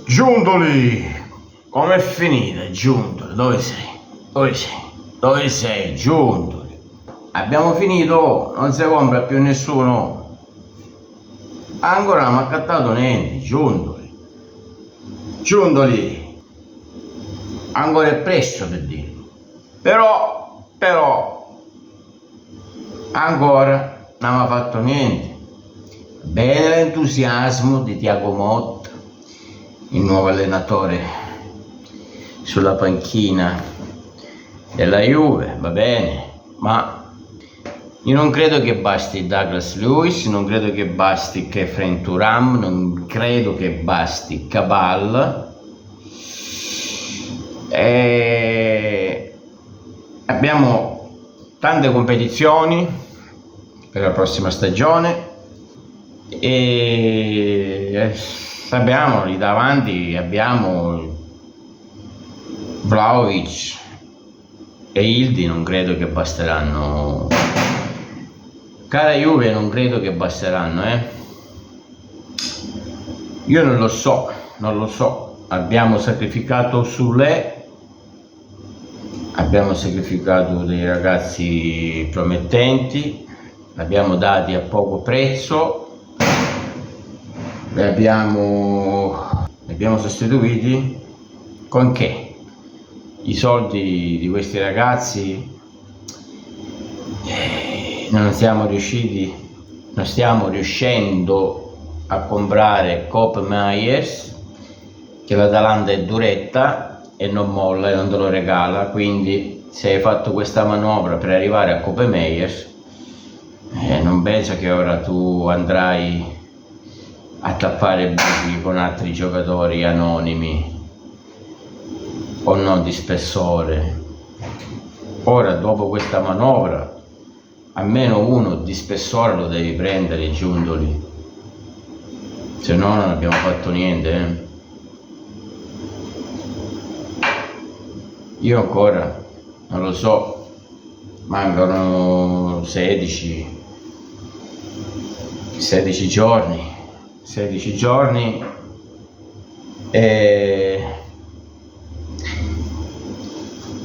Giuntoli, com'è finita? Giuntoli, dove sei? Dove sei? Dove sei? Giuntoli. Abbiamo finito, non si compra più nessuno. Ancora non mi ha accattato niente. Giuntoli. Giuntoli. Ancora è presto per dirlo. Però, ancora non mi ha fatto niente. Bene l'entusiasmo di Thiago Motta, il nuovo allenatore sulla panchina della Juve, va bene, ma io non credo che basti Douglas Luiz, non credo che basti Khéphren Thuram, non credo che basti Cabal. Abbiamo tante competizioni per la prossima stagione e sappiamo lì davanti abbiamo Vlahovic e Ildi, non credo che basteranno. Cara Juve, non credo che basteranno, Io non lo so. Abbiamo sacrificato Sule, abbiamo sacrificato dei ragazzi promettenti, li abbiamo dati a poco prezzo, li abbiamo sostituiti con che? I soldi di questi ragazzi non stiamo riuscendo a comprare Kope Meiners, che l'Atalanta è duretta e non molla e non te lo regala, quindi se hai fatto questa manovra per arrivare a Kope Meiners, non penso che ora tu andrai a tappare buchi con altri giocatori anonimi o non di spessore. Ora, dopo questa manovra, almeno uno di spessore lo devi prendere, Giuntoli, se no non abbiamo fatto niente. Io ancora non lo so, mancano 16 giorni e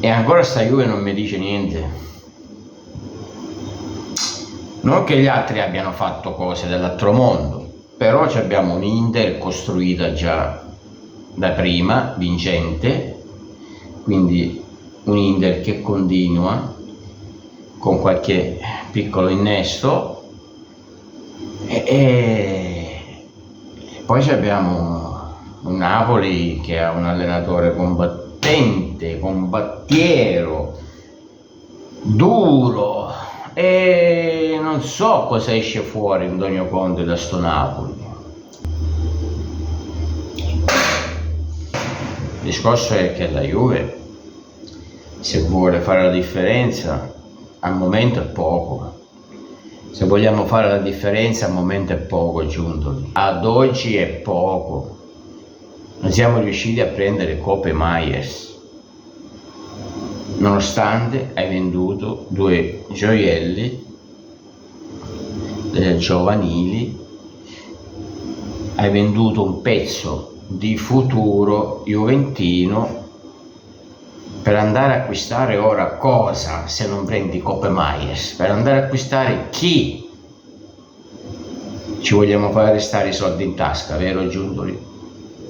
ancora sta Juve non mi dice niente. Non che gli altri abbiano fatto cose dell'altro mondo, però abbiamo un'Inter costruita già da prima, vincente, quindi un'Inter che continua con qualche piccolo innesto e poi abbiamo un Napoli che ha un allenatore combattiero, duro, e non so cosa esce fuori Antonio Conte da sto Napoli. Il discorso è che la Juve, se vuole fare la differenza, al momento è poco. Se vogliamo fare la differenza, al momento è poco, Giuntoli. Ad oggi è poco. Non siamo riusciti a prendere Kope Meiners, nonostante hai venduto due gioielli giovanili, hai venduto un pezzo di futuro juventino per andare a acquistare ora cosa se non prendi Kope Meiners? Per andare a acquistare chi? Ci vogliamo fare restare i soldi in tasca, vero Giuntoli?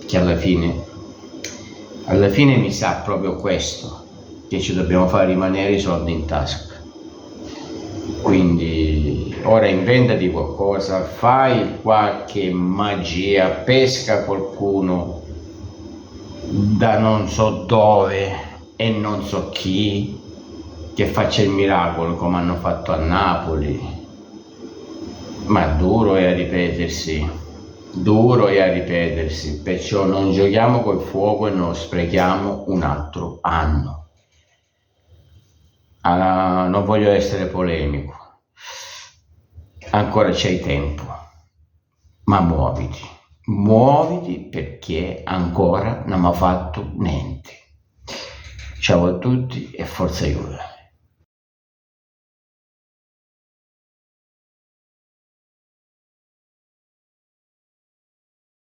Che alla fine mi sa proprio questo, che ci dobbiamo fare rimanere i soldi in tasca. Quindi ora inventati qualcosa, fai qualche magia, pesca qualcuno da non so dove e non so chi, che faccia il miracolo come hanno fatto a Napoli, ma duro è a ripetersi, perciò non giochiamo col fuoco e non sprechiamo un altro anno. Non voglio essere polemico, ancora c'hai tempo, ma muoviti perché ancora non mi ha fatto niente. Ciao a tutti e forza Juve.